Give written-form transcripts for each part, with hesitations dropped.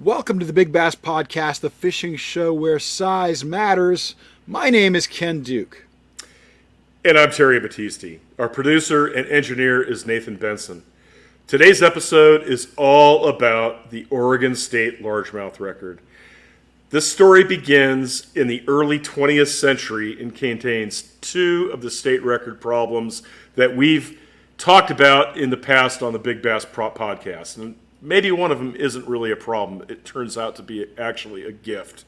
Welcome to the Big Bass Podcast, the fishing show where size matters. My name is Ken Duke. And I'm Terry Battisti. Our producer and engineer is Nathan Benson. Today's episode is all about the Oregon State largemouth record. This story begins in the early 20th century and contains two of the state record problems that we've talked about in the past on the Big Bass Podcast. And maybe one of them isn't really a problem. It turns out to be actually a gift.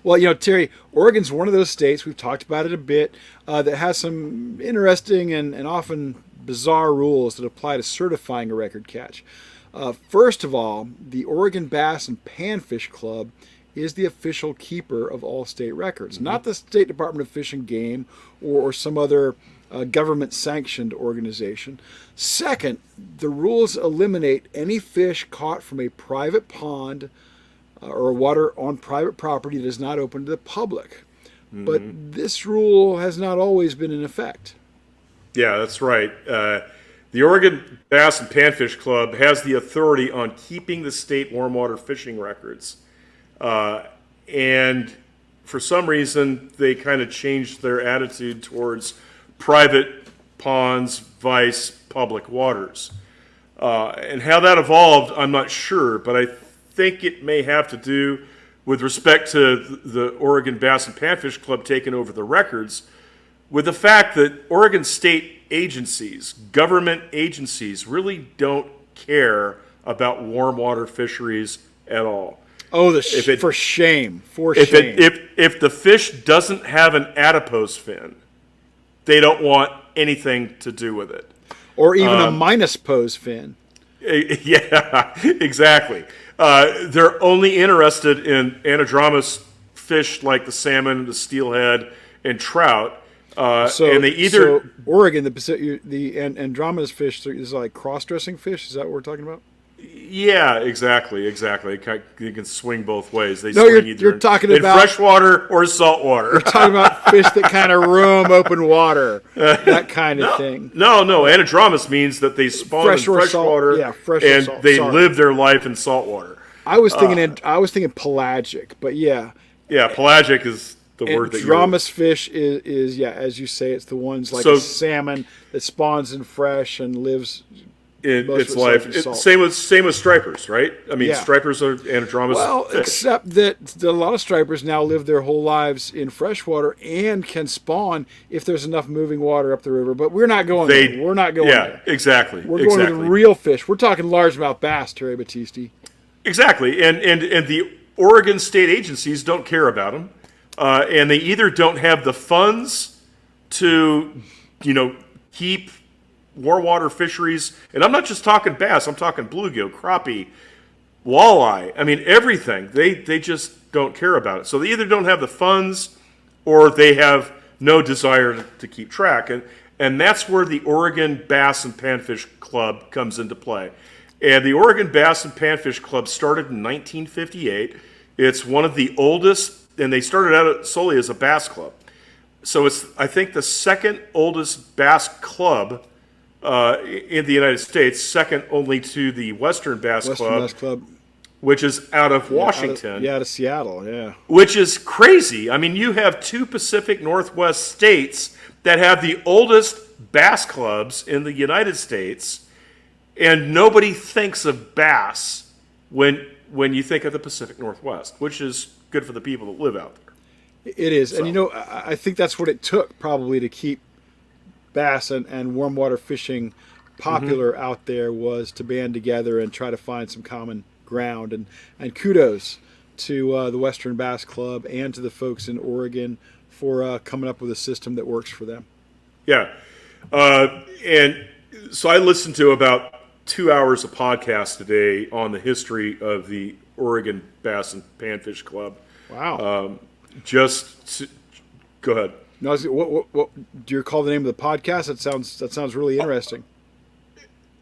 Well, Terry, Oregon's one of those states, we've talked about it a bit, that has some interesting and often bizarre rules that apply to certifying a record catch. First of all, the Oregon Bass and Panfish Club is the official keeper of all state records, not the State Department of Fish and Game or some other government-sanctioned organization. Second, the rules eliminate any fish caught from a private pond or water on private property that is not open to the public. But this rule has not always been in effect. Yeah, that's right. The Oregon Bass and Panfish Club has the authority on keeping the state warm water fishing records. And for some reason, they kind of changed their attitude towards private ponds, vice public waters. And how that evolved, I'm not sure, but I think it may have to do with respect to the Oregon Bass and Panfish Club taking over the records, with the fact that Oregon state agencies, government agencies, really don't care about warm water fisheries at all. Oh, for shame. If the fish doesn't have an adipose fin, they don't want anything to do with it. Or even a minus pose fin. Yeah, exactly. They're only interested in anadromous fish like the salmon, the steelhead, and trout. So Oregon, the Andromeda's fish is like cross-dressing fish. Is that what we're talking about? Yeah, exactly. You can swing both ways. You're talking about freshwater or saltwater. You're talking about fish that kind of roam open water, that kind of thing. No. Anadromous means that they spawn in freshwater, and they live their life in saltwater. I was thinking pelagic, but yeah. Yeah, pelagic is the word that you Andromous fish is as you say, it's the ones like salmon that spawns in fresh and lives in its life. Same with stripers, right? I mean, stripers are anadromous fish. Except that a lot of stripers now live their whole lives in freshwater and can spawn if there's enough moving water up the river. But we're not going there. We're not going there. Yeah, exactly. We're going to the real fish. We're talking largemouth bass, Terry Battisti. Exactly. And the Oregon state agencies don't care about them. And they either don't have the funds to, keep warm water fisheries, and I'm not just talking bass, I'm talking bluegill, crappie, walleye, I mean everything. They just don't care about it. So they either don't have the funds or they have no desire to keep track. And that's where the Oregon Bass and Panfish Club comes into play. And the Oregon Bass and Panfish Club started in 1958. It's one of the oldest, and they started out solely as a bass club. So it's, I think, the second oldest bass club in the United States, second only to the Western Bass Club, which is out of Washington. Out of Seattle, yeah. Which is crazy. I mean, you have two Pacific Northwest states that have the oldest bass clubs in the United States, and nobody thinks of bass when you think of the Pacific Northwest, which is good for the people that live out there. It is. So. And, I think that's what it took probably to keep bass and warm water fishing popular out there, was to band together and try to find some common ground. And kudos to the Western Bass Club and to the folks in Oregon for coming up with a system that works for them. Yeah. And so I listened to about 2 hours of podcast today on the history of the Oregon Bass and Panfish Club. Wow. Go ahead. No, what do you recall the name of the podcast? That sounds really interesting.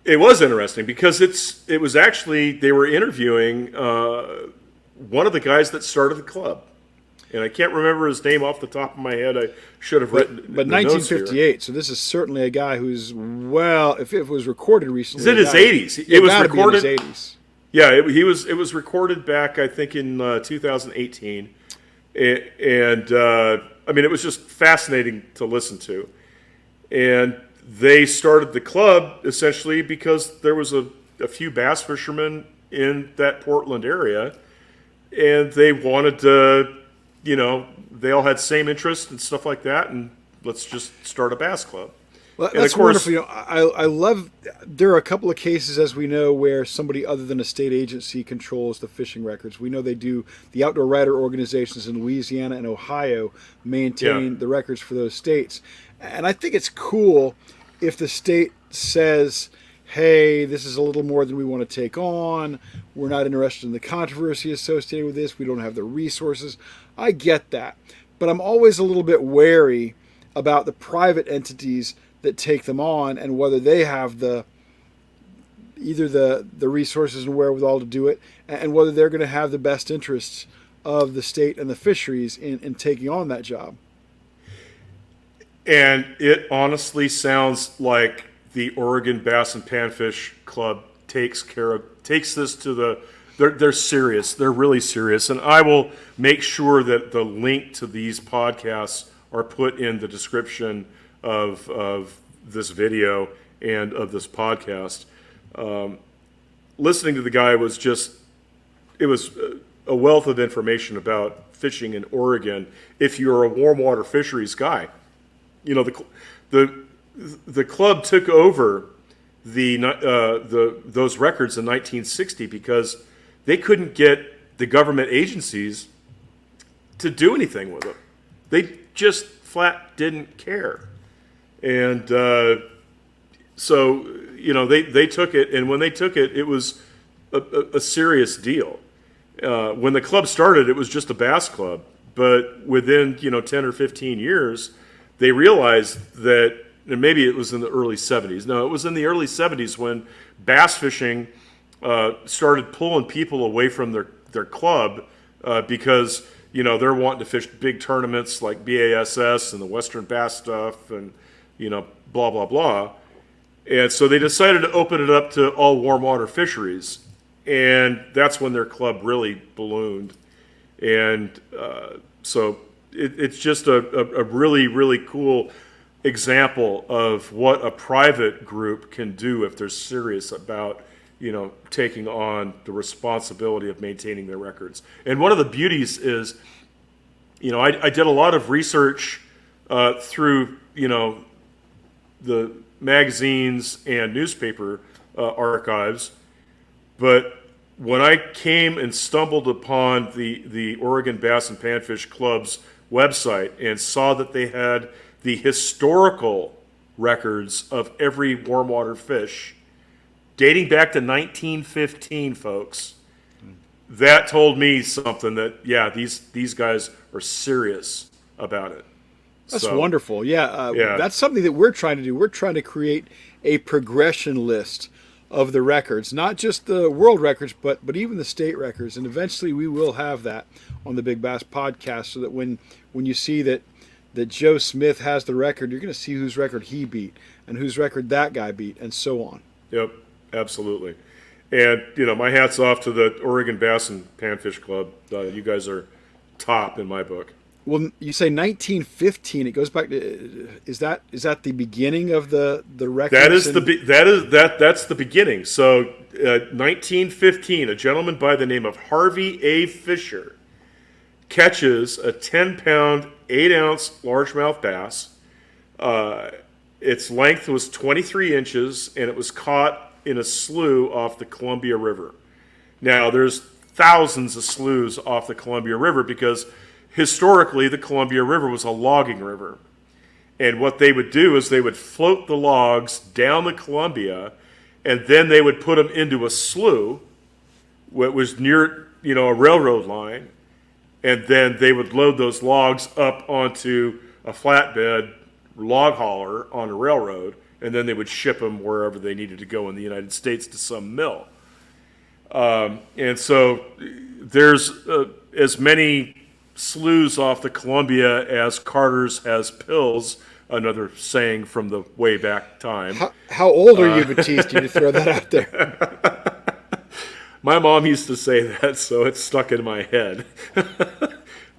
It was interesting because it was actually, they were interviewing one of the guys that started the club, and I can't remember his name off the top of my head. I should have written. But 1958, so this is certainly a guy who's if it was recorded recently, it's in his 80s. It was recorded in his 80s. Yeah, it was recorded back, I think, in 2018, and I mean, it was just fascinating to listen to. And they started the club essentially because there was a few bass fishermen in that Portland area, and they wanted to, they all had same interests and stuff like that, and let's just start a bass club. Well, And of that's course, wonderful. I love. There are a couple of cases, as we know, where somebody other than a state agency controls the fishing records. We know they do. The outdoor rider organizations in Louisiana and Ohio yeah, maintain the records for those states, and I think it's cool if the state says, "Hey, this is a little more than we want to take on. We're not interested in the controversy associated with this. We don't have the resources." I get that, but I'm always a little bit wary about the private entities that take them on and whether they have either the resources and wherewithal to do it, and whether they're going to have the best interests of the state and the fisheries in taking on that job. and it honestly sounds like the Oregon Bass and Panfish Club takes this to the. They're serious. They're really serious, and I will make sure that the link to these podcasts are put in the description of this video and of this podcast. Listening to the guy was just, it was a wealth of information about fishing in Oregon. If you're a warm water fisheries guy, the club took over those records in 1960 because they couldn't get the government agencies to do anything with them. They just flat didn't care. And so, they took it, and when they took it, it was a serious deal. When the club started, it was just a bass club. But within, 10 or 15 years, they realized that, and maybe it was in the early 70s. No, it was in the early 70s when bass fishing started pulling people away from their club because, they're wanting to fish big tournaments like BASS and the Western Bass stuff and, blah, blah, blah. And so they decided to open it up to all warm water fisheries. And that's when their club really ballooned. And so it's just a really, really cool example of what a private group can do if they're serious about, taking on the responsibility of maintaining their records. And one of the beauties is, I did a lot of research through, the magazines and newspaper archives, but when I came and stumbled upon the Oregon Bass and Panfish Club's website and saw that they had the historical records of every warm water fish dating back to 1915, folks, that told me something that, yeah, these guys are serious about it. That's So, wonderful. Yeah, yeah. that's something that we're trying to do. We're trying to create a progression list of the records, not just the world records, but even the state records. And eventually, we will have that on the Big Bass podcast, so that when you see that Joe Smith has the record, you're going to see whose record he beat and whose record that guy beat, and so on. Yep, absolutely. And, my hat's off to the Oregon Bass and Panfish Club. You guys are top in my book. Well, you say 1915. It goes back to is that the beginning of the records? That's the beginning. So, 1915, a gentleman by the name of Harvey A. Fisher catches a 10-pound, 8-ounce largemouth bass. Its length was 23 inches, and it was caught in a slough off the Columbia River. Now, there's thousands of sloughs off the Columbia River because historically the Columbia River was a logging river. And what they would do is they would float the logs down the Columbia, and then they would put them into a slough, what was near, a railroad line, and then they would load those logs up onto a flatbed log hauler on a railroad, and then they would ship them wherever they needed to go in the United States to some mill. And so there's as many sloughs off the Columbia as Carter's has pills, another saying from the way back time. How old are you, Batiste? You throw that out there. My mom used to say that, so it's stuck in my head.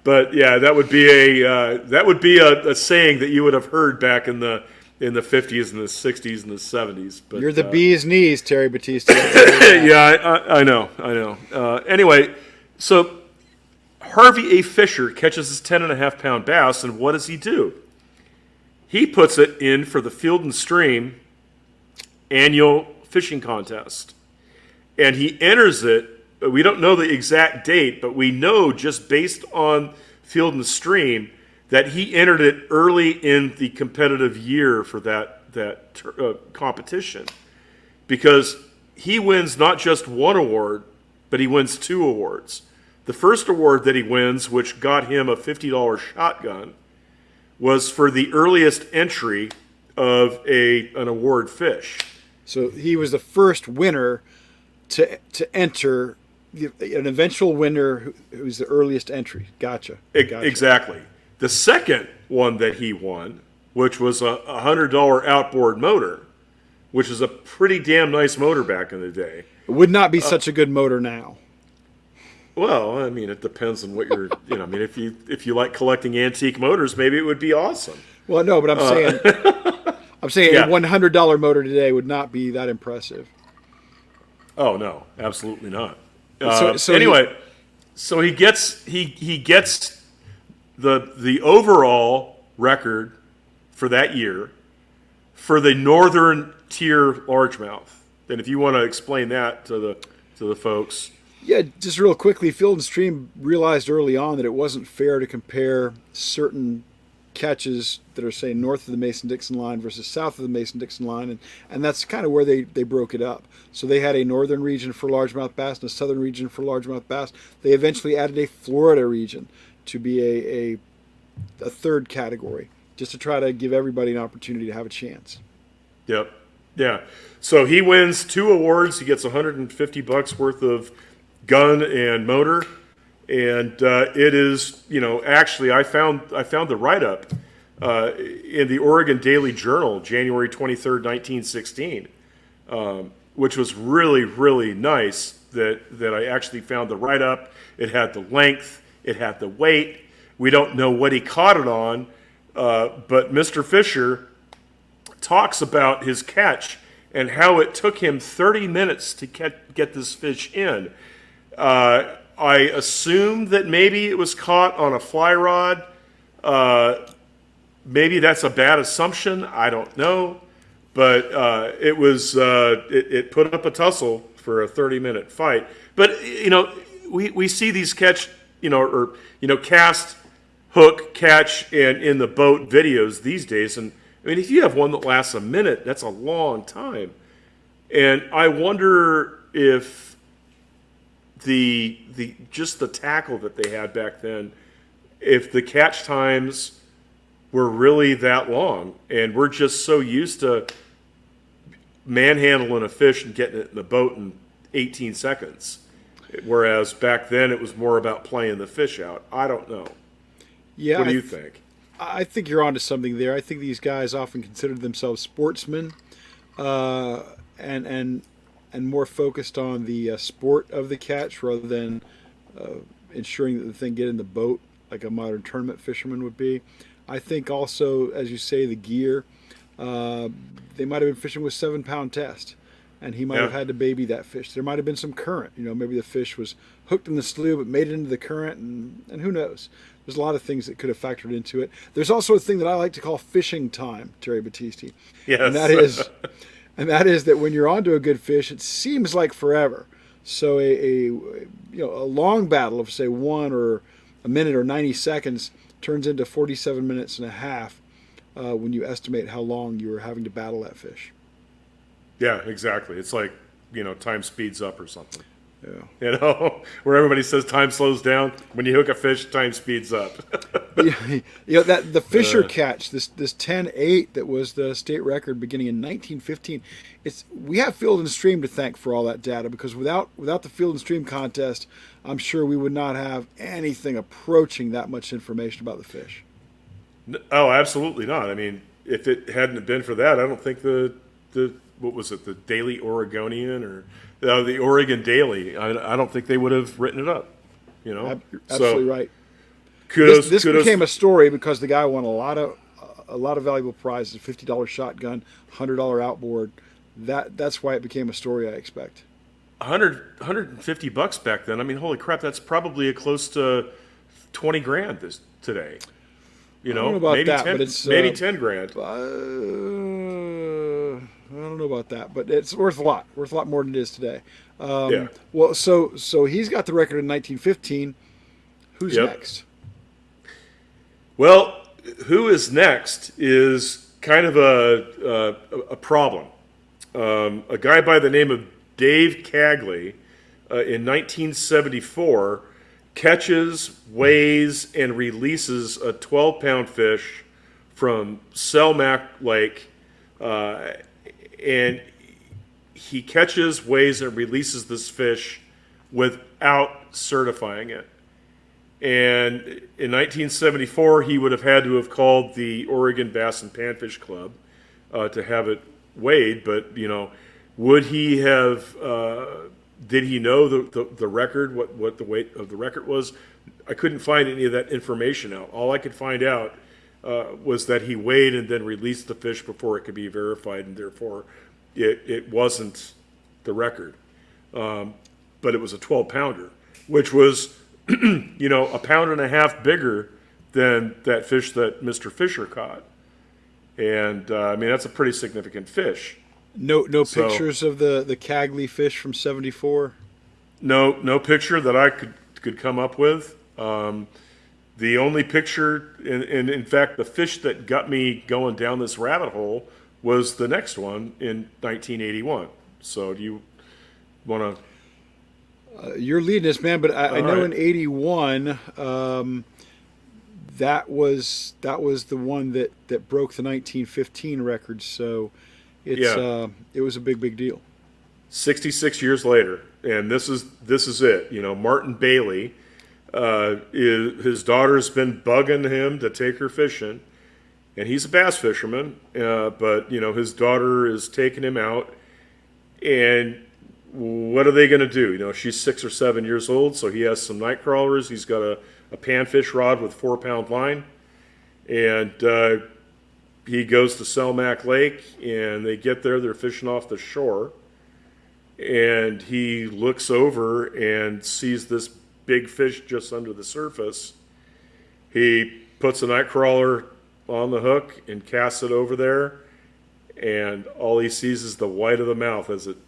But yeah, that would be a saying that you would have heard back in the 50s and the 60s and the 70s. But You're the bee's knees, Terry Batista. yeah, I know. Anyway, so Harvey A. Fisher catches his 10.5-pound bass, and what does he do? He puts it in for the Field and Stream annual fishing contest. And he enters it. We don't know the exact date, but we know just based on Field and Stream that he entered it early in the competitive year for that competition. Because he wins not just one award, but he wins 2 awards. The first award that he wins, which got him a $50 shotgun, was for the earliest entry of an award fish. So he was the first winner to enter, an eventual winner who was the earliest entry. Gotcha. Exactly. The second one that he won, which was a $100 outboard motor, which is a pretty damn nice motor back in the day. It would not be such a good motor now. Well, I mean, it depends on what you're, I mean, if you like collecting antique motors, maybe it would be awesome. Well, no, but I'm saying Yeah. a $100 motor today would not be that impressive. Oh no, absolutely not. So Anyway, so he gets the overall record for that year for the Northern Tier Largemouth. And if you want to explain that to the folks. Yeah, just real quickly, Field and Stream realized early on that it wasn't fair to compare certain catches that are, say, north of the Mason-Dixon line versus south of the Mason-Dixon line, and that's kind of where they broke it up. So they had a northern region for largemouth bass and a southern region for largemouth bass. They eventually added a Florida region to be a third category, just to try to give everybody an opportunity to have a chance. Yep. Yeah. So he wins 2 awards. He gets $150 worth of gun and motor, and it is, actually I found the write-up in the Oregon Daily Journal, January 23rd, 1916, which was really, really nice that I actually found the write-up. It had the length, it had the weight. We don't know what he caught it on, but Mr. Fisher talks about his catch and how it took him 30 minutes to get this fish in. I assume that maybe it was caught on a fly rod. Maybe that's a bad assumption. I don't know. But it was it put up a tussle for a 30-minute fight. But, we see these catch, cast, hook, catch, and in the boat videos these days. And, I mean, if you have one that lasts a minute, that's a long time. And I wonder if just the tackle that they had back then, if the catch times were really that long, and we're just so used to manhandling a fish and getting it in the boat in 18 seconds, whereas back then it was more about playing the fish out. I don't know. Yeah, what do you think? I think you're onto something there. I think these guys often considered themselves sportsmen, and more focused on the sport of the catch rather than ensuring that the thing get in the boat like a modern tournament fisherman would be. I think also, as you say, the gear, they might have been fishing with 7-pound test, and he might have had to baby that fish. There might have been some current. Maybe the fish was hooked in the slough but made it into the current, and who knows. There's a lot of things that could have factored into it. There's also a thing that I like to call fishing time, Terry Battisti. Yes. And that is that when you're onto a good fish, it seems like forever. So a long battle of, say, 1 or a minute or 90 seconds turns into 47 minutes and a half when you estimate how long you were having to battle that fish. Yeah, exactly. It's like, time speeds up or something. Yeah. Where everybody says time slows down. When you hook a fish, time speeds up. That the Fisher catch, this 10-8 that was the state record beginning in 1915. We have Field and Stream to thank for all that data, because without the Field and Stream contest, I'm sure we would not have anything approaching that much information about the fish. Oh, absolutely not. I mean, if it hadn't been for that, I don't think the what was it, the Daily Oregonian or the Oregon Daily. I don't think they would have written it up. You know, You're absolutely right. Kudos. This kudos. became a story because the guy won a lot of valuable prizes: $50 shotgun, $100 outboard. That's why it became a story. I expect. 150 bucks back then. I mean, holy crap, that's probably a close to 20 grand today. You I know, don't know about maybe that, 10, but it's maybe 10 grand. I don't know about that, but it's worth a lot. Worth a lot more than it is today. Yeah. Well, so he's got the record in 1915. Who's Yep. next? Well, who is next is kind of a problem. A guy by the name of Dave Cagley in 1974 catches, weighs, and releases a 12-pound fish from Selmac Lake, and he catches, weighs, and releases this fish without certifying it. And in 1974, he would have had to have called the Oregon Bass and Panfish Club to have it weighed. But would he have? Did he know the record? What the weight of the record was? I couldn't find any of that information out. All I could find out was that he weighed and then released the fish before it could be verified, and therefore it wasn't the record. But it was a 12-pounder, which was a pound and a half bigger than that fish that Mr. Fisher caught. And I mean, that's a pretty significant fish. No pictures of the Cagley fish from '74. No picture that I could come up with. The only picture, and in fact, the fish that got me going down this rabbit hole was the next one in 1981. So do you want to? You're leading us, man, but I know right. in '81 that was the one that broke the 1915 record. So it was a big deal. 66 years later, and this is it. Martin Bailey, his daughter's been bugging him to take her fishing, and he's a bass fisherman. But his daughter is taking him out, and what are they going to do? She's 6 or 7 years old, so he has some night crawlers. He's got a panfish rod with 4-pound line, and he goes to Selmac Lake, and they get there. They're fishing off the shore, and he looks over and sees this big fish just under the surface. He puts a night crawler on the hook and casts it over there, and all he sees is the white of the mouth as it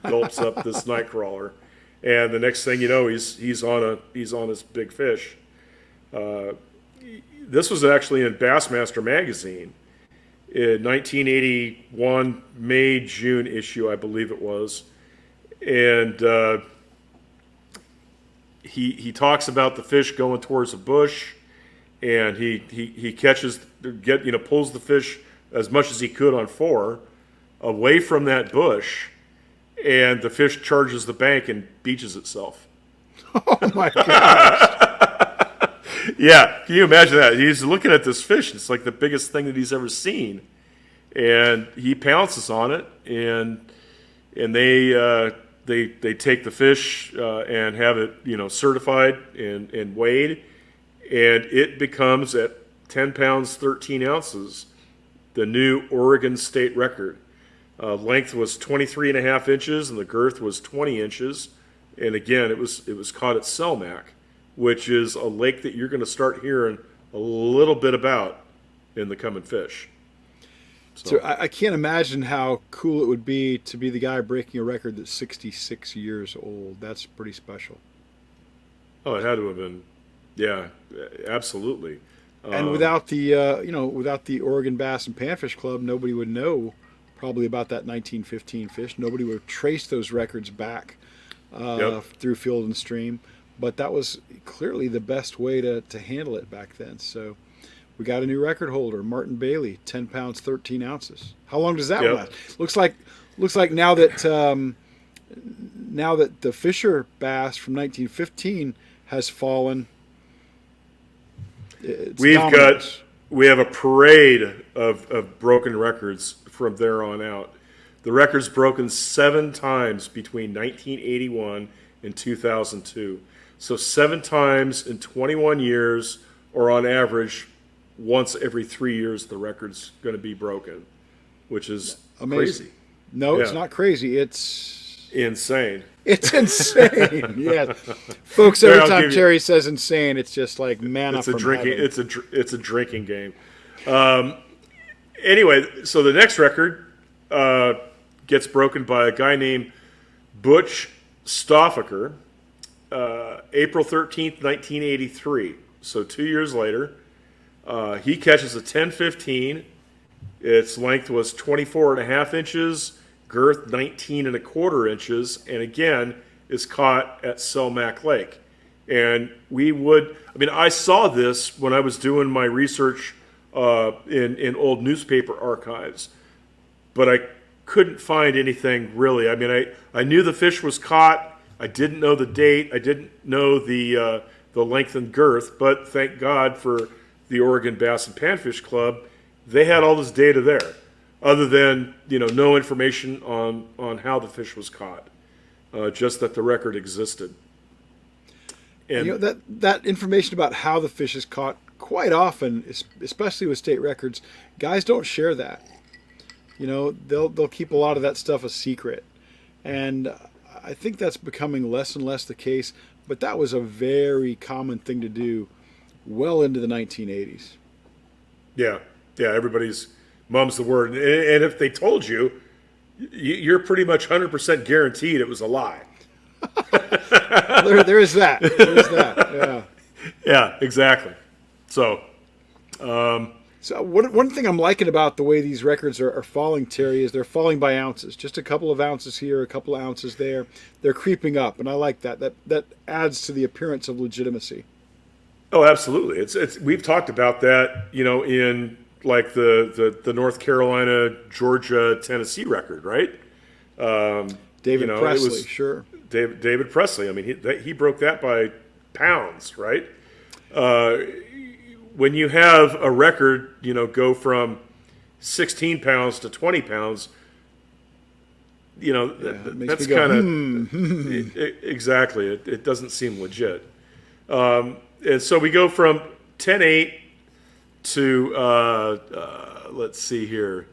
gulps up this night crawler, and the next thing you know, he's on this big fish. This was actually in Bassmaster magazine in 1981 May-June issue, I believe it was, and he talks about the fish going towards a bush, and he pulls the fish as much as he could on 4 away from that bush. And the fish charges the bank and beaches itself. Oh my gosh! Yeah, can you imagine that? He's looking at this fish. It's like the biggest thing that he's ever seen, and he pounces on it, and they take the fish and have it certified and weighed, and it becomes at 10 pounds 13 ounces the new Oregon state record. Length was 23 and a half inches, and the girth was 20 inches. And again, it was caught at Selmac, which is a lake that you're going to start hearing a little bit about in the coming fish. So I can't imagine how cool it would be to be the guy breaking a record that's 66 years old. That's pretty special. Oh, it had to have been. Yeah, absolutely. And without the Oregon Bass and Panfish Club, nobody would know probably about that 1915 fish. Nobody would trace those records back through Field and Stream. But that was clearly the best way to handle it back then. So we got a new record holder, Martin Bailey, 10 pounds 13 ounces. How long does that last? Looks like now that the Fisher bass from 1915 has fallen. We have a parade of broken records from there on out. The record's broken 7 times between 1981 and 2002. So 7 times in 21 years, or on average, once every 3 years, the record's going to be broken, which is Amazing. crazy. No, it's Yeah. not crazy. It's Insane. insane. Yeah, folks. There, Every I'll time give you- Terry says insane, it's just like manna It's a from drinking. heaven. It's a drinking game. Anyway, so the next record gets broken by a guy named Butch Stoffaker, April 13th, 1983. So 2 years later, he catches a 10-15. Its length was 24 and a half inches, girth 19 and a quarter inches, and again is caught at Selmac Lake. And I saw this when I was doing my research in old newspaper archives, but I couldn't find anything really. I mean, I knew the fish was caught. I didn't know the date. I didn't know the length and girth, but thank God for the Oregon Bass and Panfish Club, they had all this data there, other than no information on how the fish was caught, just that the record existed. And That information about how the fish is caught quite often, especially with state records, guys don't share that. They'll keep a lot of that stuff a secret, and I think that's becoming less and less the case. But that was a very common thing to do, well into the 1980s. yeah, everybody's mum's the word, and if they told you, you're pretty much 100% guaranteed it was a lie. There is that. There is that. Yeah. Yeah, exactly. So, So one thing I'm liking about the way these records are falling, Terry, is they're falling by ounces. Just a couple of ounces here, a couple of ounces there. They're creeping up, and I like that. That adds to the appearance of legitimacy. oh, absolutely. It's we've talked about that, in like the North Carolina, Georgia, Tennessee record, right? David it Presley, was sure. David Presley. I mean, he broke that by pounds, right? When you have a record, go from 16 pounds to 20 pounds, It makes that's me go, kind of exactly. It doesn't seem legit. And so we go from 10-8 to let's see here,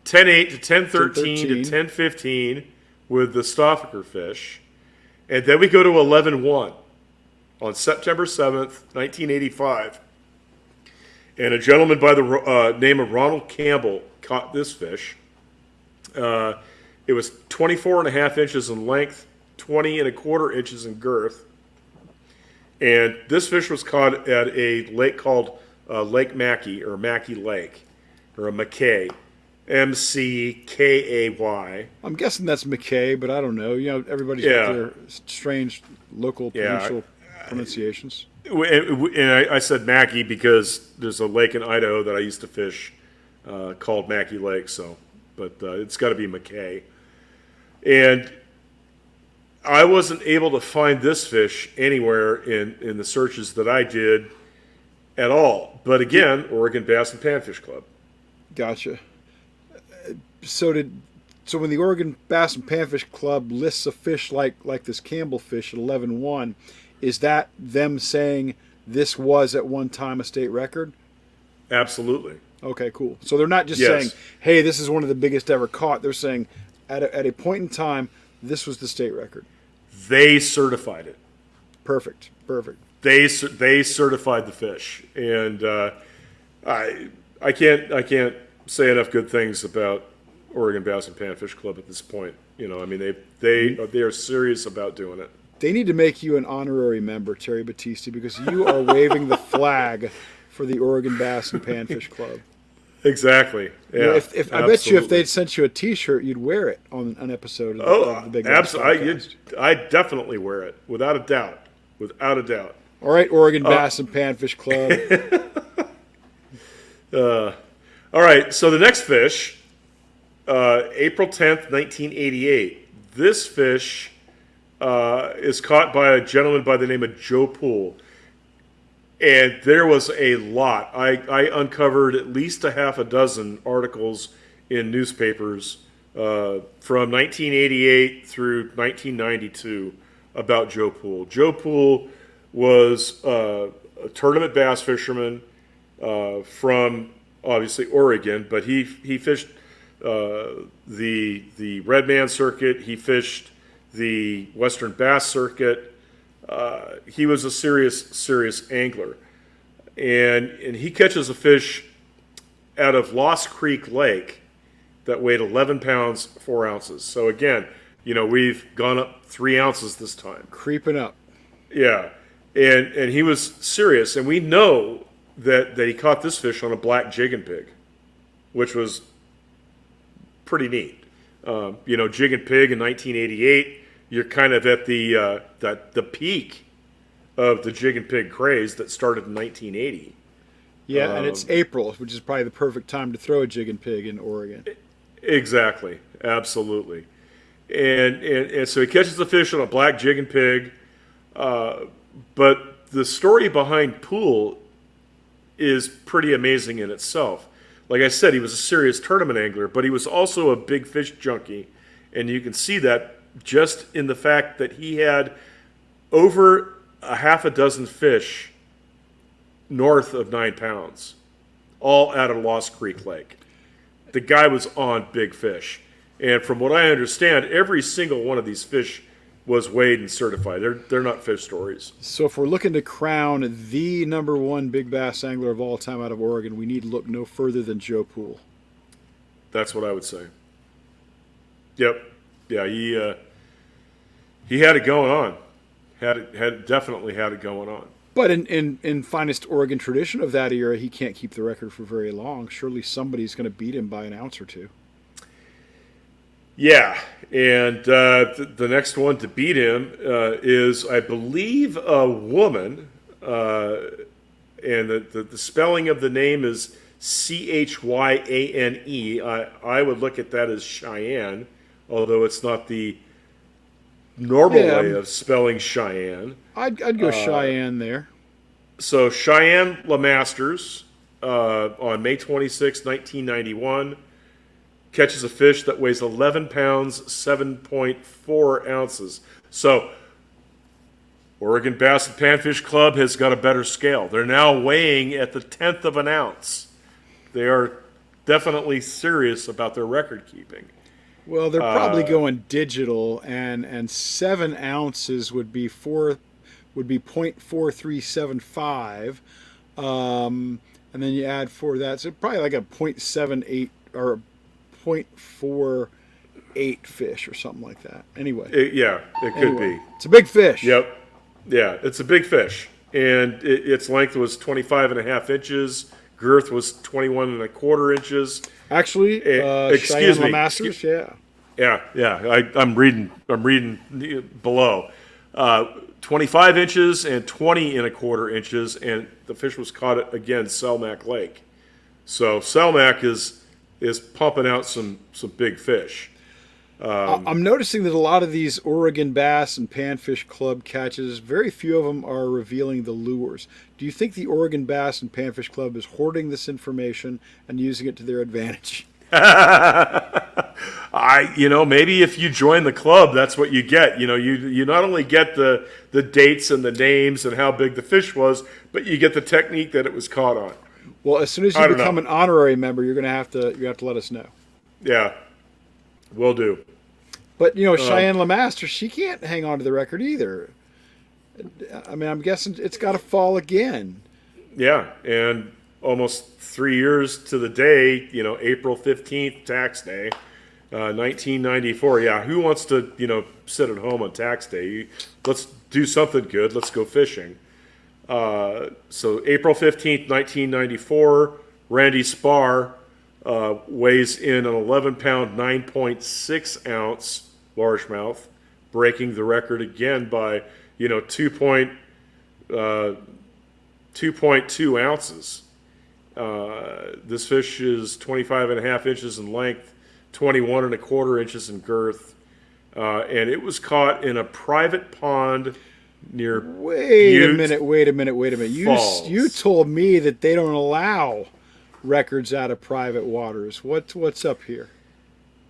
10-8 to 10-13 to 10-15 with the Stoffaker fish, and then we go to 11-1 on September 7th, 1985. And a gentleman by the name of Ronald Campbell caught this fish. It was 24 and a half inches in length, 20 and a quarter inches in girth. And this fish was caught at a lake called Lake Mackay, or Mackay Lake, or a Mackay, Mckay. I'm guessing that's McKay, but I don't know. Everybody's Yeah. got their strange local Yeah, provincial pronunciations. And I said Mackay because there's a lake in Idaho that I used to fish called Mackay Lake. But it's got to be Mackay. And I wasn't able to find this fish anywhere in the searches that I did at all. But again, Oregon Bass and Panfish Club. Gotcha. So when the Oregon Bass and Panfish Club lists a fish like this Campbell fish at 11-1, is that them saying this was at one time a state record? Absolutely. Okay, cool. So they're not just Yes. saying, hey, this is one of the biggest ever caught. They're saying at a point in time, this was the state record. They certified it. Perfect. They certified the fish, and I can't say enough good things about Oregon Bass and Panfish Club at this point. They are serious about doing it. They need to make you an honorary member, Terry Battisti, because you are waving the flag for the Oregon Bass and Panfish Club. Exactly. Yeah. If I bet you if they'd sent you a T-shirt, you'd wear it on an episode of the Big Bass Podcast. I definitely wear it, without a doubt. Without a doubt. All right, Oregon Bass and Panfish Club. All right, so the next fish, April 10th, 1988. This fish is caught by a gentleman by the name of Joe Poole. And there was a lot. I uncovered at least a half a dozen articles in newspapers from 1988 through 1992 about Joe Poole. Joe Poole was a tournament bass fisherman from obviously Oregon, but he fished the Redman circuit. He fished the Western Bass circuit. He was a serious angler, and he catches a fish out of Lost Creek Lake that weighed 11 pounds 4 ounces. So again, we've gone up 3 ounces this time. Creeping up. Yeah, and he was serious, and we know that he caught this fish on a black jig and pig, which was pretty neat. Jig and pig in 1988. You're kind of at the peak of the jig and pig craze that started in 1980. Yeah, and it's April, which is probably the perfect time to throw a jig and pig in Oregon. Exactly, absolutely. And so he catches the fish on a black jig and pig. But the story behind Poole is pretty amazing in itself. Like I said, he was a serious tournament angler, but he was also a big fish junkie. And you can see that just in the fact that he had over a half a dozen fish north of 9 pounds, all out of Lost Creek Lake. The guy was on big fish. And from what I understand, every single one of these fish was weighed and certified. They're not fish stories. So if we're looking to crown the number one big bass angler of all time out of Oregon, we need to look no further than Joe Poole. That's what I would say. Yep. Yeah, he had it going on. Definitely had it going on. But in finest Oregon tradition of that era, he can't keep the record for very long. Surely somebody's going to beat him by an ounce or two. Yeah, and the next one to beat him is, I believe, a woman, and the spelling of the name is Chyane. I would look at that as Cheyenne, although it's not the normal way of spelling Cheyenne. I'd go Cheyenne there. So Cheyenne LeMasters on May 26, 1991, catches a fish that weighs 11 pounds, 7.4 ounces. So Oregon Bass and Panfish Club has got a better scale. They're now weighing at the 10th of an ounce. They are definitely serious about their record keeping. Well, they're probably going digital, and 7 ounces would be 0.4375, and then you add 4 that, so probably like a 0.78 or a 0.48 fish or something like that. Anyway, it could be. It's a big fish. Yep. Yeah, it's a big fish, and its length was 25.5 inches. Girth was 21.25 inches. Actually, excuse Cheyenne me. LeMasters, Yeah. I'm reading below. 25 inches and 20.25 inches, and the fish was caught at, again, Selmac Lake. So Selmac is pumping out some big fish. I'm noticing that a lot of these Oregon Bass and Panfish Club catches, very few of them are revealing the lures. Do you think the Oregon Bass and Panfish Club is hoarding this information and using it to their advantage? Maybe if you join the club, that's what you get. You not only get the dates and the names and how big the fish was, but you get the technique that it was caught on. Well, as soon as you become an honorary member, you have to let us know. Yeah, will do. But Cheyenne LeMaster, she can't hang on to the record either. I mean, I'm guessing it's got to fall again. Yeah, and almost 3 years to the day, April 15th, tax day, 1994. Yeah, who wants to, sit at home on tax day? Let's do something good. Let's go fishing. So April 15th, 1994, Randy Spar weighs in an 11-pound, 9.6 ounce largemouth, breaking the record again by 2.2 ounces. This fish is 25.5 inches in length, 21.25 inches in girth, and it was caught in a private pond near Wait a minute. Falls. You told me that they don't allow records out of private waters. What's up here?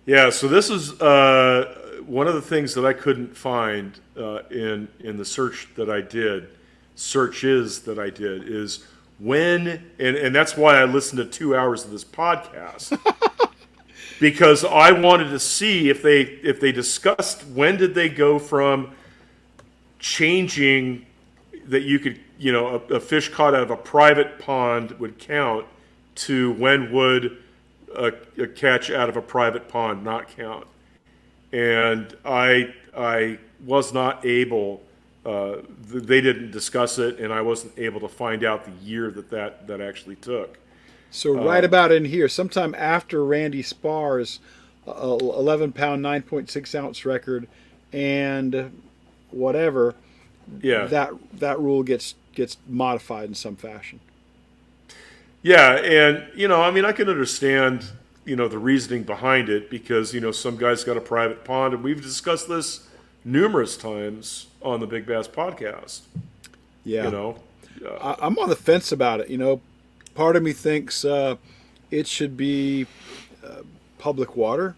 Yeah, so this is one of the things that I couldn't find in the searches that I did is when, and that's why I listened to 2 hours of this podcast because I wanted to see if they discussed when did they go from changing that you could, a fish caught out of a private pond would count to when would a catch out of a private pond not count. And I was not able. They didn't discuss it, and I wasn't able to find out the year that actually took. So right about in here, sometime after Randy Sparr's 11-pound, 9.6 ounce record, and whatever, Yeah, that rule gets modified in some fashion. yeah, and I mean, I can understand the reasoning behind it because some guy's got a private pond, and we've discussed this numerous times on the Big Bass podcast. Yeah, You know, I'm on the fence about it. Part of me thinks it should be public water,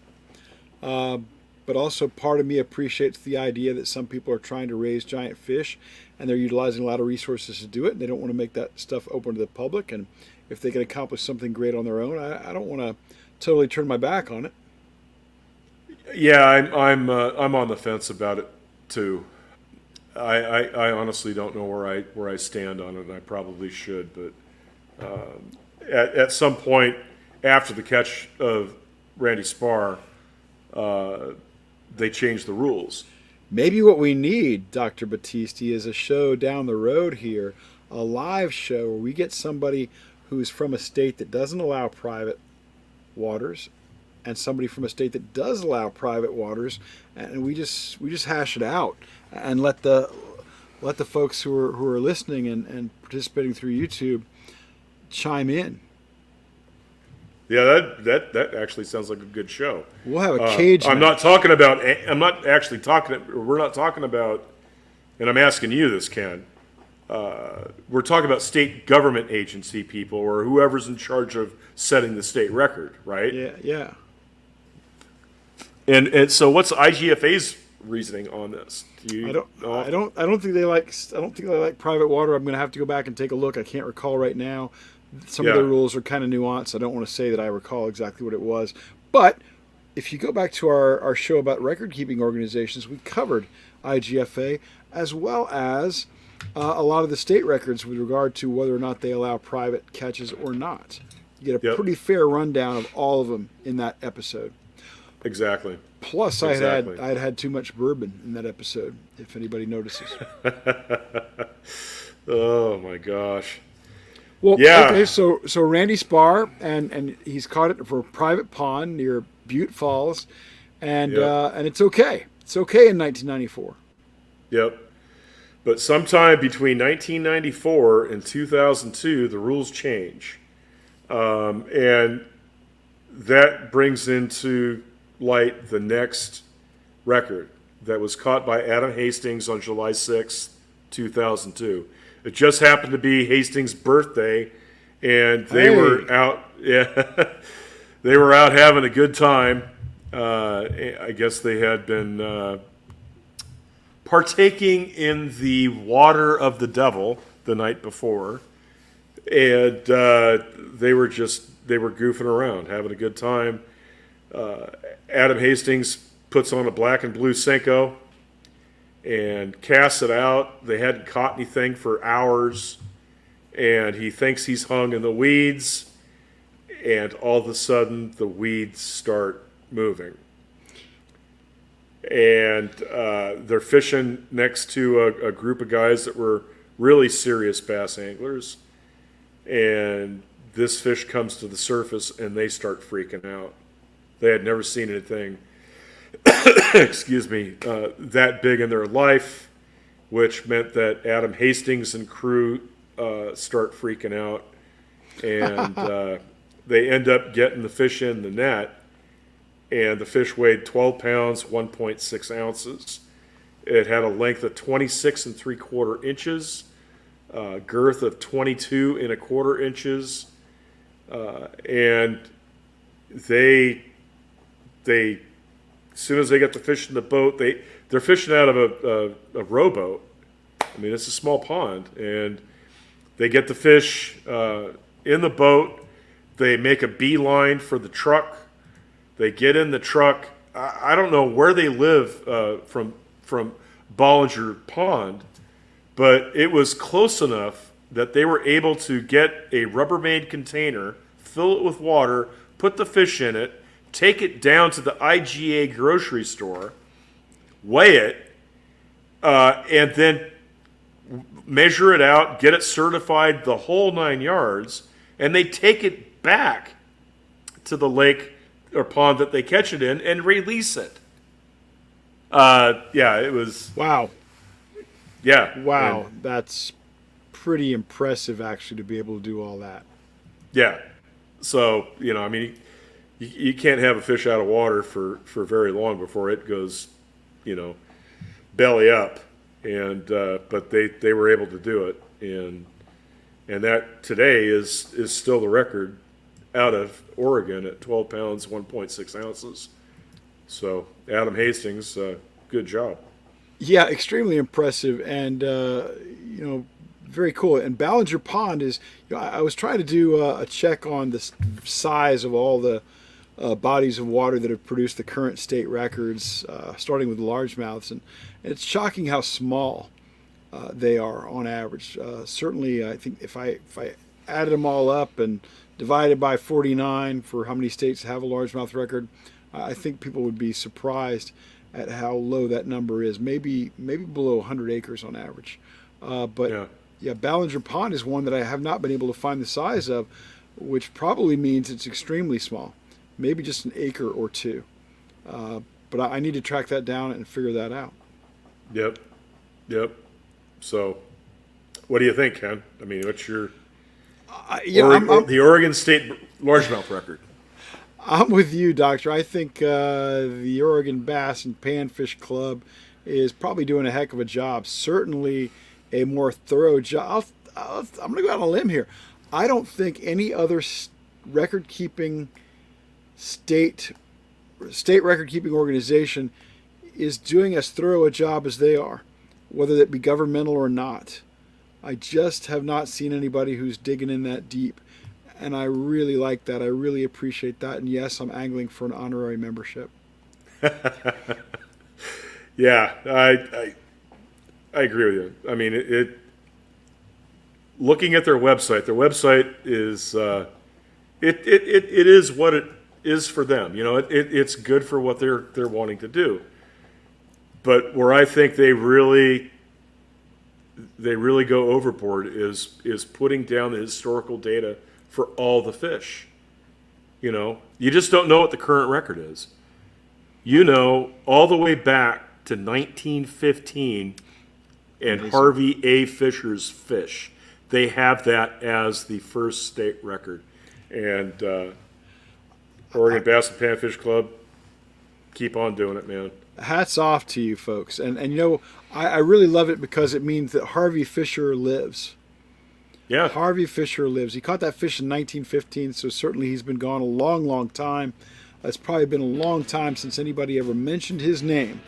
but also part of me appreciates the idea that some people are trying to raise giant fish, and they're utilizing a lot of resources to do it. And they don't want to make that stuff open to the public, and if they can accomplish something great on their own, I don't want to totally turn my back on it. yeah, I'm on the fence about it too. I honestly don't know where I stand on it, and I probably should, but at some point after the catch of Randy Sparr, they changed the rules. Maybe what we need, Dr. Battisti, is a show down the road here, a live show where we get somebody who's from a state that doesn't allow private waters and somebody from a state that does allow private waters, and we just hash it out and let the folks who are listening and participating through YouTube chime in. Yeah, that actually sounds like a good show. We'll have a cage I'm match. not talking about. I'm not actually talking. We're not talking about. And I'm asking you this, Ken. We're talking about state government agency people or whoever's in charge of setting the state record, right? Yeah, yeah. And so, what's IGFA's reasoning on this? Do you, I don't think they like. I don't think they like private water. I'm going to have to go back and take a look. I can't recall right now. Some of Yeah. the rules are kind of nuanced. I don't want to say that I recall exactly what it was, but if you go back to our show about record keeping organizations, we covered IGFA as well as a lot of the state records with regard to whether or not they allow private catches or not. You get a Yep. pretty fair rundown of all of them in that episode. Exactly. Plus, Exactly. I had too much bourbon in that episode. If anybody notices. Oh my gosh. Well, Yeah. okay, so Randy Sparr, and he's caught it for a private pond near Butte Falls, and Yeah. and it's okay. It's okay in 1994. Yep. But sometime between 1994 and 2002, the rules change. And that brings into light the next record that was caught by Adam Hastings on July 6th, 2002. It just happened to be Hastings' birthday, and they Hey. were out. Yeah, they were out having a good time. I guess they had been partaking in the water of the devil the night before, and they were goofing around, having a good time. Adam Hastings puts on a black and blue Senko and casts it out. They hadn't caught anything for hours, and he thinks he's hung in the weeds, and all of a sudden the weeds start moving. And they're fishing next to a group of guys that were really serious bass anglers, and this fish comes to the surface, and they start freaking out. They had never seen anything, excuse me, that big in their life, which meant that Adam Hastings and crew start freaking out, and they end up getting the fish in the net, and the fish weighed 12 pounds, 1.6 ounces. It had a length of 26 and 3/4 inches, girth of 22 and 1/4 inches, and they as soon as they get the fish in the boat, they're fishing out of a rowboat. I mean, it's a small pond, and they get the fish in the boat. They make a beeline for the truck. They get in the truck. I don't know where they live from Bollinger Pond, but it was close enough that they were able to get a Rubbermaid container, fill it with water, put the fish in it, take it down to the IGA grocery store, weigh it, and then measure it out, get it certified, the whole 9 yards, and they take it back to the lake or pond that they catch it in and release it. It was... Wow. Yeah. Wow, that's pretty impressive, actually, to be able to do all that. Yeah. So, I mean, you can't have a fish out of water for very long before it goes, belly up. And but they were able to do it, and that today is still the record out of Oregon at 12 pounds 1.6 ounces. So Adam Hastings, good job. Yeah, extremely impressive, and very cool. And Ballinger Pond is, I was trying to do a check on the size of all the bodies of water that have produced the current state records, starting with largemouths, and it's shocking how small they are on average. Certainly, I think if I added them all up and divided by 49 for how many states have a largemouth record, I think people would be surprised at how low that number is. Maybe below 100 acres on average. But Ballinger Pond is one that I have not been able to find the size of, which probably means it's extremely small. Maybe just an acre or two. But I need to track that down and figure that out. Yep. So, what do you think, Ken? I mean, what's your the Oregon State largemouth record? I'm with you, Doctor. I think the Oregon Bass and Panfish Club is probably doing a heck of a job. Certainly a more thorough job. I'm going to go out on a limb here. I don't think any other record-keeping state record-keeping organization is doing as thorough a job as they are, whether that be governmental or not. I just have not seen anybody who's digging in that deep, and I really like that. I really appreciate that, and yes, I'm angling for an honorary membership. Yeah, I agree with you. I mean, it looking at their website is it is what it is for them. It's good for what they're wanting to do. But where I think they really go overboard is putting down the historical data for all the fish. You just don't know what the current record is. All the way back to 1915 and Harvey A. Fisher's fish. They have that as the first state record. And Oregon Bass and Panfish Club, keep on doing it, man. Hats off to you folks. And I really love it because it means that Harvey Fisher lives. Yeah. Harvey Fisher lives. He caught that fish in 1915, so certainly he's been gone a long, long time. It's probably been a long time since anybody ever mentioned his name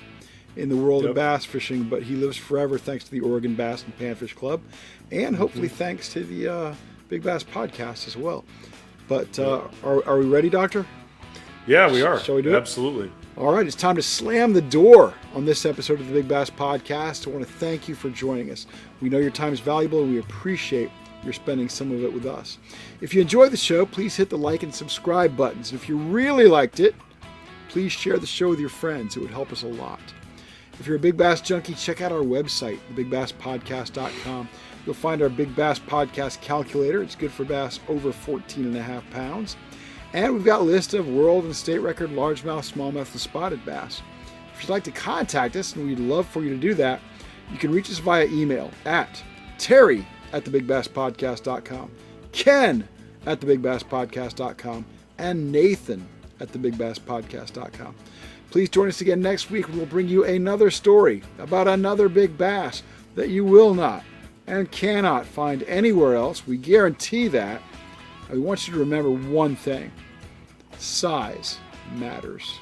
in the world of bass fishing, but he lives forever thanks to the Oregon Bass and Panfish Club, and hopefully thanks to the Big Bass Podcast as well. But are we ready, Doctor? Yeah, we are. Shall we do it? Absolutely. All right, it's time to slam the door on this episode of the Big Bass Podcast. I want to thank you for joining us. We know your time is valuable, and we appreciate your spending some of it with us. If you enjoy the show, please hit the like and subscribe buttons. If you really liked it, please share the show with your friends. It would help us a lot. If you're a Big Bass junkie, check out our website, thebigbasspodcast.com. You'll find our Big Bass Podcast calculator. It's good for bass over 14.5 pounds. And we've got a list of world and state record largemouth, smallmouth, and spotted bass. If you'd like to contact us, and we'd love for you to do that, you can reach us via email at terry@thebigbasspodcast.com, ken@thebigbasspodcast.com, and nathan@thebigbasspodcast.com. Please join us again next week when we'll bring you another story about another big bass that you will not and cannot find anywhere else. We guarantee that. And we want you to remember one thing: size matters.